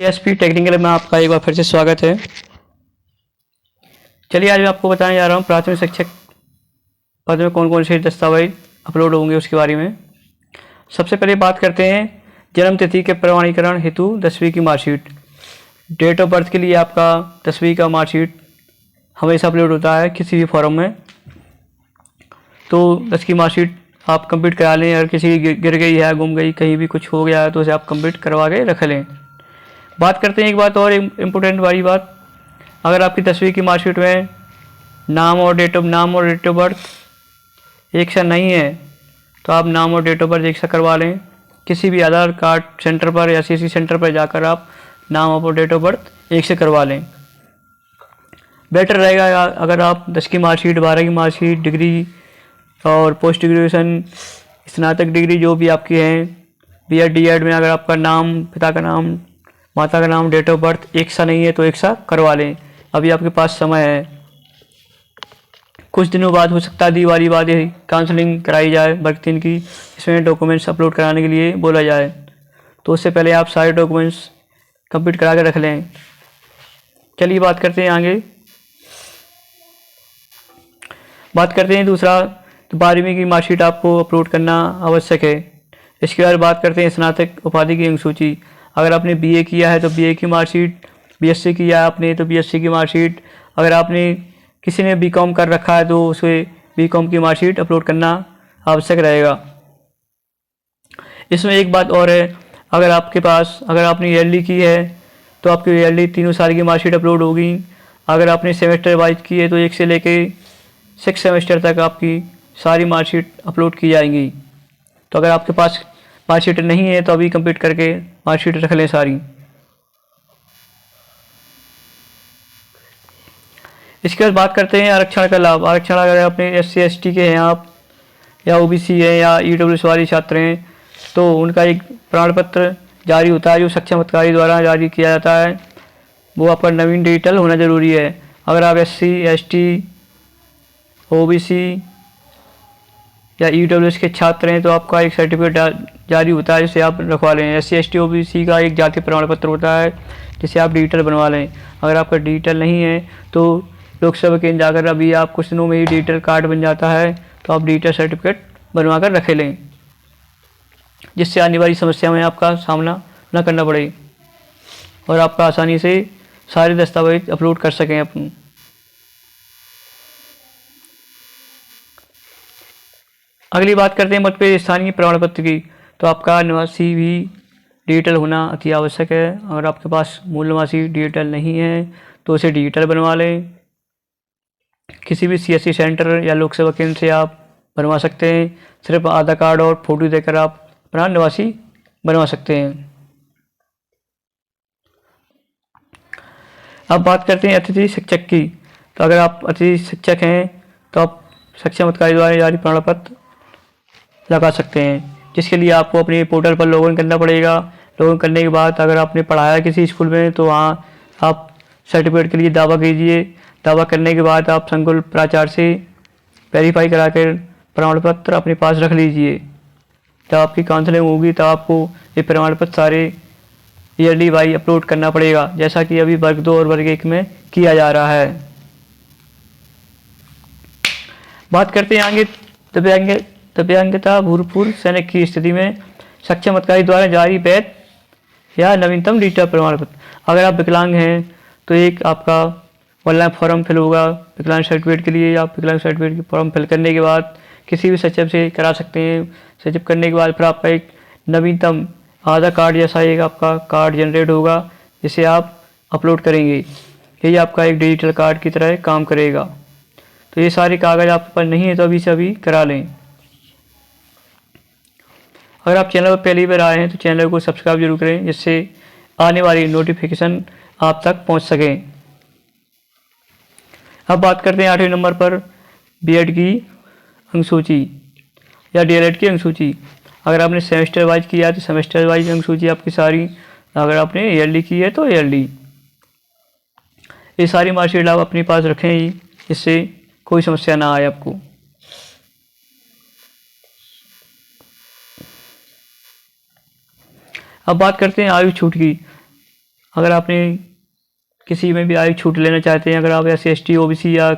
SP technical में आपका एक बार फिर से स्वागत है। चलिए आज मैं आपको बताने जा रहा हूँ प्राथमिक शिक्षक पद में कौन कौन से दस्तावेज अपलोड होंगे उसके बारे में। सबसे पहले बात करते हैं जन्म तिथि के प्रमाणीकरण हेतु 10वीं की मार्कशीट। डेट ऑफ बर्थ के लिए आपका 10वीं का मार्कशीट हमेशा अपलोड होता है किसी भी फॉर्म में, तो 10 की मार्कशीट आप कंप्लीट करा लें। अगर किसी की गिर गई है, गुम गई, कहीं भी कुछ हो गया है तो उसे आप कंप्लीट करवा के रख लें। बात करते हैं एक बात और इम्पोर्टेंट वाली बात, अगर आपकी 10वीं की मार्कशीट में नाम और डेट ऑफ बर्थ एक सा नहीं है तो आप नाम और डेट ऑफ बर्थ एक सा करवा लें। किसी भी आधार कार्ड सेंटर पर या सीसी सेंटर पर जाकर आप नाम और डेट ऑफ बर्थ एक से करवा लें। बेटर रहेगा अगर आप 10 की मार्कशीट, 12 की मार्कशीट, डिग्री और पोस्ट ग्रेजुएशन, स्नातक डिग्री जो भी आपकी हैं, बीएड डीएड में अगर आपका नाम, पिता का नाम, माता का नाम, डेट ऑफ बर्थ एक सा नहीं है तो एक सा करवा लें। अभी आपके पास समय है। कुछ दिनों बाद हो सकता है दिवाली बाद ही काउंसलिंग कराई जाए वर्ग 3 की, इसमें डॉक्यूमेंट्स अपलोड कराने के लिए बोला जाए, तो उससे पहले आप सारे डॉक्यूमेंट्स कंप्लीट करा के रख लें। चलिए बात करते हैं आगे। बात करते हैं दूसरा, तो 12वीं की मार्कशीट आपको अपलोड करना आवश्यक है। इसके बाद बात करते हैं स्नातक उपाधि की अंक सूची। अगर आपने बीए किया है तो बीए की मार्कशीट, बीएससी किया है आपने तो बीएससी की मार्कशीट, अगर आपने किसी ने बीकॉम कर रखा है तो उसे बीकॉम की मार्कशीट अपलोड करना आवश्यक रहेगा। इसमें एक बात और है, अगर आपने ईयरली की है तो आपकी ईयरली 3 साल की मार्कशीट अपलोड होगी। अगर आपने सेमेस्टर वाइज की है तो 1 से लेके 6 सेमेस्टर तक आपकी सारी मार्कशीट अपलोड की जाएंगी। तो अगर आपके पास मार्कशीट नहीं है तो अभी कंप्लीट करके मार्कशीट रख लें सारी। इसके बाद बात करते हैं आरक्षण का लाभ। आरक्षण अगर अपने SC ST के हैं आप, या OBC हैं, या EWS वाले छात्र हैं तो उनका एक प्रमाण पत्र जारी होता है जो सक्षम अधिकारी द्वारा जारी किया जाता है। वो आपका नवीन डिजिटल होना ज़रूरी है। अगर आप SC ST OBC या EWS के छात्र हैं तो आपका एक सर्टिफिकेट जारी होता है जिसे आप रखवा लें। SC ST OBC का एक जाति प्रमाण पत्र होता है जिसे आप डिजिटल बनवा लें। अगर आपका डिजिटल नहीं है तो लोकसभा केंद्र जाकर अभी आप कुछ दिनों में ही डिजिटल कार्ड बन जाता है, तो आप डिजिटल सर्टिफिकेट बनवा कर रख लें, जिससे आने वाली समस्या में आपका सामना न करना पड़े और आपका आसानी से सारे दस्तावेज अपलोड कर सकें अपन। अगली बात करते हैं मध्य प्रदेश स्थानीय प्रमाण पत्र की। तो आपका निवासी भी डिजिटल होना अति आवश्यक है। अगर आपके पास मूल निवासी डिजिटल नहीं है तो उसे डिजिटल बनवा लें। किसी भी CSC सेंटर या लोक सेवा केंद्र से आप बनवा सकते हैं। सिर्फ आधार कार्ड और फोटो देकर आप अपना निवासी बनवा सकते हैं। अब बात करते हैं अतिथि शिक्षक की। तो अगर आप अतिथि शिक्षक हैं तो आप सक्षम अधिकारी द्वारा जारी प्रमाण पत्र लगा सकते हैं, जिसके लिए आपको अपने पोर्टल पर लॉगिन करना पड़ेगा। लॉगिन करने के बाद अगर आपने पढ़ाया किसी स्कूल में तो वहाँ आप सर्टिफिकेट के लिए दावा कीजिए। दावा करने के बाद आप संकुल प्राचार्य से वेरीफाई करा कर प्रमाण पत्र अपने पास रख लीजिए। जब आपकी काउंसलिंग होगी तब आपको ये प्रमाण पत्र सारे ईयरली वाइज अपलोड करना पड़ेगा, जैसा कि अभी वर्ग 2 और वर्ग 1 में किया जा रहा है। बात करते हैं आगे दिव्यांगता भूतपूर्व सैनिक की स्थिति में सक्षम अधिकारी द्वारा जारी वैध या नवीनतम डिजिटल प्रमाण पत्र। अगर आप विकलांग हैं तो एक आपका ऑनलाइन फॉर्म फिल होगा विकलांग सर्टिफिकेट के लिए। आप विकलांग सर्टिफिकेट की फॉर्म फिल करने के बाद किसी भी सचिव से करा सकते हैं। सचिव करने के बाद फिर आपका एक नवीनतम आधार कार्ड जैसा एक आपका कार्ड जनरेट होगा जिसे आप अपलोड करेंगे। यही आपका एक डिजिटल कार्ड की तरह काम करेगा। तो ये सारे कागज़ आपके पास नहीं है तो अभी से अभी करा लें। अगर आप चैनल पर पहली बार आए हैं तो चैनल को सब्सक्राइब जरूर करें, जिससे आने वाली नोटिफिकेशन आप तक पहुंच सकें। अब बात करते हैं 8वें नंबर पर बीएड की अंकसूची या डीएलएड की अंकसूची। अगर आपने सेमेस्टर वाइज किया है तो सेमेस्टर वाइज अंकसूची आपकी सारी, अगर आपने ईयरली की है तो ईयरली, ये सारी मार्कशीट आप अपने पास रखें ही, जिससे कोई समस्या ना आए आपको। अब बात करते हैं आयु छूट की। अगर आपने किसी में भी आयु छूट लेना चाहते हैं, अगर आप SC ST OBC या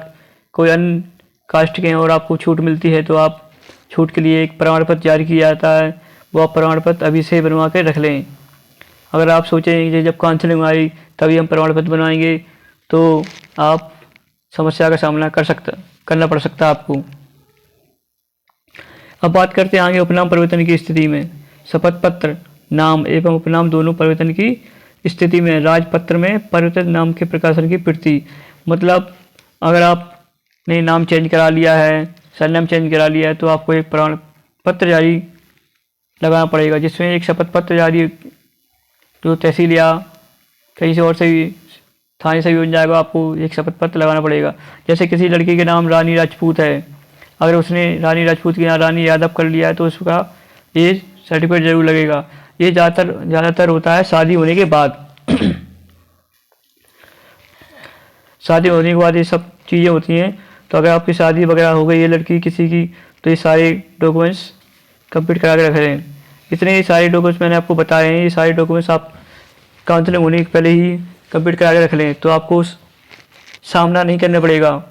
कोई अन्य कास्ट के हैं और आपको छूट मिलती है, तो आप छूट के लिए एक प्रमाण पत्र जारी किया जाता है, वो आप प्रमाण पत्र अभी से बनवा के रख लें। अगर आप सोचें कि जब काउंसलिंग आई तभी हम प्रमाण पत्र बनाएंगे, तो आप समस्या का सामना करना पड़ सकता है आपको। अब बात करते हैं आगे उपनाम परिवर्तन की स्थिति में। शपथ पत्र नाम एवं उपनाम दोनों परिवर्तन की स्थिति में राजपत्र में परिवर्तित नाम के प्रकाशन की प्रति, मतलब अगर आपने नाम चेंज करा लिया है, सरनेम चेंज करा लिया है, तो आपको एक प्रमाण पत्र जारी लगाना पड़ेगा, जिसमें एक शपथ पत्र जारी जो तहसील या कहीं से और से भी थाने से भी बन जाएगा, आपको एक शपथ पत्र लगाना पड़ेगा। जैसे किसी लड़की के नाम रानी राजपूत है, अगर उसने रानी राजपूत के यहाँ रानी यादव कर लिया है, तो उसका ये सर्टिफिकेट जरूर लगेगा। ये ज़्यादातर होता है शादी होने के बाद। शादी होने के बाद ये सब चीज़ें होती हैं। तो अगर आपकी शादी वगैरह हो गई है लड़की किसी की, तो ये सारे डॉक्यूमेंट्स कंप्लीट करा के रख लें। इतने ही सारे डॉक्यूमेंट्स मैंने आपको बताए हैं, ये सारे डॉक्यूमेंट्स आप काउंसलिंग होने के पहले ही कंप्लीट करा के रख लें, तो आपको सामना नहीं करना पड़ेगा।